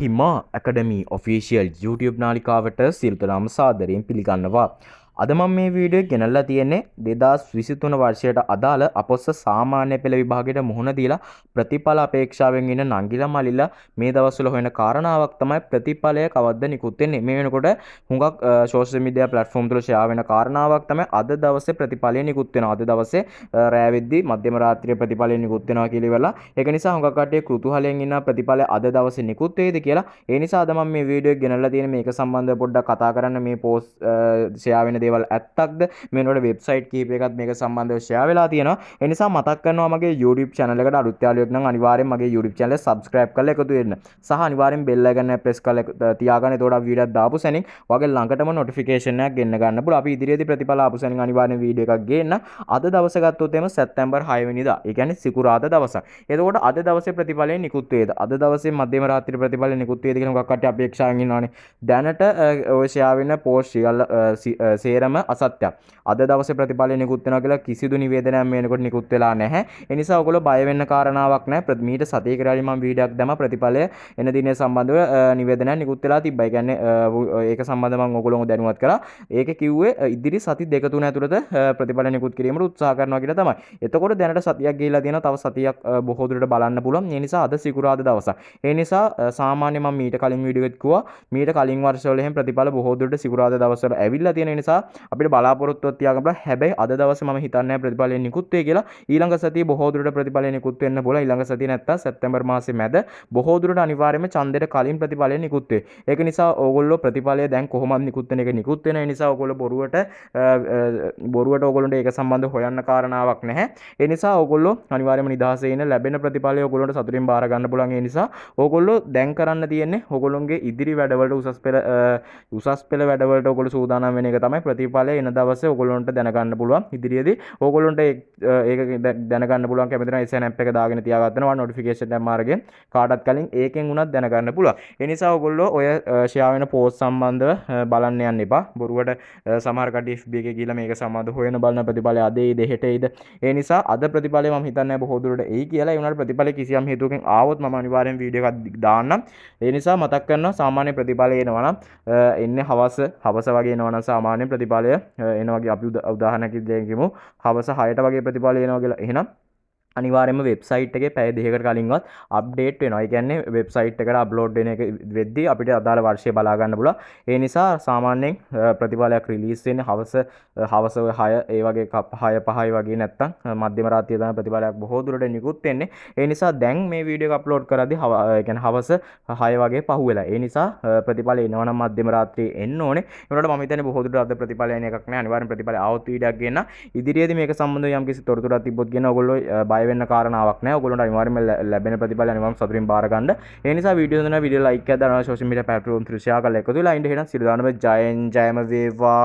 හිමා ඇකඩමී official YouTube නාලිකාවට සියලුතලාම සාදරයෙන් පිළිගන්නවා. අද මම මේ වීඩියෝ ගෙනල්ලා තියෙන්නේ 2023 වර්ෂයට අදාළ අපොස්ස සාමාන්‍ය පෙළ විභාගයට මුහුණ දීලා ප්‍රතිඵල අපේක්ෂාවෙන් ඉන්න නංගිලා මල්ලිලා මේ දවස්වල හොයන කාරණාවක් තමයි ප්‍රතිඵලය කවද්ද නිකුත් වෙන්නේ. මේ වෙනකොට හුඟක් සෝෂල් මීඩියා ප්ලැට්ෆෝම් වල ෂෙයා වෙන කාරණාවක් තමයි අද දවසේ ප්‍රතිඵලය නිකුත් වෙනවා. අද දවසේ රෑ වෙද්දී මධ්‍යම රාත්‍රියේ ප්‍රතිඵලය නිකුත් වෙනවා කියලා ඉවරලා. ඒක නිසා හුඟක් කට්ටිය කෘතුහලයෙන් ඉන්න ප්‍රතිඵලය අද දවසේ නිකුත් වෙයිද කියලා. ඒ නිසා අද මම මේ වීඩියෝ එක ගෙනල්ලා තියෙන මේක සම්බන්ධව පොඩ්ඩක් කතා කරන්න. මේ පෝස්ට් ෂෙයා වෙන දේවල් ඇත්තක්ද? මේනොට වෙබ්සයිට් කීපයකත් මේක සම්බන්ධව ෂෙයා වෙලා තියෙනවා. ඒ නිසා මතක් කරනවා මගේ YouTube channel එකට අලුත් යාළුවෙක් නම් අනිවාර්යෙන් මගේ YouTube channel එක subscribe කරලා එකතු වෙන්න. සහ අනිවාර්යෙන් bell icon එක press කරලා තියාගන්න. එතකොට වීඩියෝ එකක් දාපු සැනින් ඔයගේ ළඟටම notification එකක් ගෙන්න ගන්න පුළුවන්. අපි ඉදිරියේදී ප්‍රතිඵල ආපු සැනින් අනිවාර්යෙන් වීඩියෝ එකක් ගේන්න. අද දවසේ ගත්තොත් එම සැප්තැම්බර් 6 වෙනිදා. ඒ කියන්නේ සිකුරාදා දවසක්. එතකොට අද දවසේ ප්‍රතිඵලය නිකුත් වේද? අද දවසේ මධ්‍යම රාත්‍රී ප්‍රතිඵලය නිකුත් වේද කියලා මොකක් කට්ටිය අපේක්ෂාවෙන් ඉන්නවනේ. දැනට ඔය ෂෙයා වෙන පෝස්ට් සේරම අසත්‍යයක්. අද දවසේ ප්‍රතිඵලය නිකුත් වෙනවා කියලා කිසිදු නිවේදනයක් මේ වෙනකොට නිකුත් වෙලා නැහැ. ඒ නිසා ඔයගොල්ලෝ බය වෙන්න කාරණාවක් නැහැ. මීට සතියකට කලින් මම වීඩියෝ එකක් දැම්මා ප්‍රතිඵලය එන දිනේ සම්බන්ධව නිවේදනයක් නිකුත් වෙලා තිබ්බා. ඒ කියන්නේ ඒක සම්බන්ධව මම ඔයගොල්ලෝ දැනුවත් කළා. ඒක කිව්වේ ඉදිරි සති දෙක තුන ඇතුළත ප්‍රතිඵල නිකුත් කිරීමට උත්සාහ කරනවා කියලා තමයි. එතකොට දැනට සතියක් ගිහිලා තියෙනවා. තව සතියක් බොහෝ දුරට බලන්න පුළුවන්. ඒ නිසා අද සිකුරාදා දවසක්. ඒ නිසා සාමාන්‍ය මම මීට කලින් වීඩියෝ එකක් කිව්වා මීට කලින් වර්ෂවල එහෙම ප්‍රතිඵල බොහෝ දුරට සිකුරාදා දවස්වල ඇවිල්ලා තියෙන නිසා අපිට බලාපොරොත්තුවක් තියාගන්න බෑ. හැබැයි අද දවසේ මම හිතන්නේ නැහැ ප්‍රතිඵලය නිකුත් වෙයි කියලා. ඊළඟ සතියේ බොහෝ දුරට ප්‍රතිඵලය නිකුත් වෙන්න පුළුවන්. ඊළඟ සතියේ නැත්තම් සැප්තැම්බර් මාසේ මැද බොහෝ දුරට අනිවාර්යයෙන්ම ඡන්දෙට කලින් ප්‍රතිඵලය නිකුත් වෙයි. ඒක නිසා ඕගොල්ලෝ ප්‍රතිඵලය දැන් කොහොමද නිකුත් වෙන එක නිකුත් වෙන නිසා ඕගොල්ලෝ බොරුවට ඕගොල්ලන්ට ඒක සම්බන්ධව හොයන්න කාරණාවක් නැහැ. ඒ නිසා ඕගොල්ලෝ අනිවාර්යයෙන්ම නිදහසේ ඉන්න ලැබෙන ප්‍රතිඵලය ඕගොල්ලන්ට සතුටින් බාර ගන්න පුළුවන්. ඒ නිසා ඕගොල්ලෝ දැන් කරන්න තියෙන්නේ ඕගොල්ලොන්ගේ ඉදිරි වැඩවලට උසස් පෙළ වැඩවලට ඕගොල්ලෝ සූදානම් වෙන එක තමයි. ප්‍රතිඵලය එන දවසේ ඕගොල්ලන්ට දැනගන්න පුළුවන්. ඉදිරියේදී ඕගොල්ලොන්ට ඒක දැනගන්න පුළුවන්. කැමති නම් snap එක දාගෙන තියාගන්නවා notification එක මාර්ගයෙන් කාටත් කලින් ඒකෙන් උනත් දැනගන්න පුළුවන්. ඒ නිසා ඕගොල්ලෝ ඔය ෂෙයා වෙන post සම්බන්ධව බලන්න යන්න එපා. බොරුවට සමහර කට්ටිය FB එකේ ගිහලා මේක සම්බන්ධව හොයන බලන ප්‍රතිඵලය අද එයිද හෙටෙයිද. ඒ නිසා අද ප්‍රතිඵලය මම හිතන්නේ බොහෝ දුරට එයි කියලා. ඒ උනාට ප්‍රතිඵලය කිසියම් හේතුවකින් ආවොත් මම අනිවාර්යෙන් වීඩියෝ එකක් දාන්නම්. ඒ නිසා මතක් කරනවා සාමාන්‍ය ප්‍රතිඵලය එනවා නම් එන්නේ හවස වගේ එනවා නම් සාමාන්‍ය ප්‍රතිඵලය එනවා වගේ අපි උදාහරණයක් දෙකකිමු. හවස 6ට වගේ ප්‍රතිඵලය එනවා කියලා. එහෙනම් අනිවාර්යයෙන්ම වෙබ්සයිට් එකේ පැය දෙකකට කලින්වත් අප්ඩේට් වෙනවා. ඒ කියන්නේ වෙබ්සයිට් එකට අප්ලෝඩ් වෙන එක වෙද්දී අපිට අදාළ වර්ෂය බලා ගන්න පුළුවන්. ඒ නිසා සාමාන්‍යයෙන් ප්‍රතිඵලයක් රිලීස් වෙන්නේ හවස 6 ඒ වගේ 6:05 වගේ නැත්තම් මධ්‍යම රාත්‍රියේ තමයි ප්‍රතිඵලයක් බොහෝ දුරට නිකුත් වෙන්නේ. ඒ නිසා දැන් මේ වීඩියෝ එක අප්ලෝඩ් කරද්දී ඒ කියන්නේ හවස 6 වගේ පහුවෙලා. ඒ නිසා ප්‍රතිඵලය එනවා නම් මධ්‍යම රාත්‍රියේ එන්න ඕනේ. ඒකට මම හිතන්නේ බොහෝ දුරට අද ප්‍රතිඵලය එන එකක් නෑ. අනිවාර්යෙන් ප්‍රතිඵලය આવොත් වීඩියෝ එකක් ගේන්න. ඉදිරියේදී මේක සම්බන්ධව යම්කිසි තොරතුරක් තිබ්බොත් කියන ඔයගොල්ලෝ බය වෙන්න කාරණාවක් නැහැ. ඔයගොල්ලන්ට අනිවාර්යයෙන්ම ලැබෙන ප්‍රතිඵල අනිවාර්යයෙන්ම සතුටින් බාර ගන්න. ඒ නිසා වීඩියෝ දෙනවා වීඩියෝ ලයික් එකක් දානවා සෝෂල් මීඩියා ප්ලැට්ෆෝම් තුල ෂෙයා කරලා එකතු වෙලා ඉන්න. එහෙනම් සියලු දානම ජයෙන් ජයම වේවා.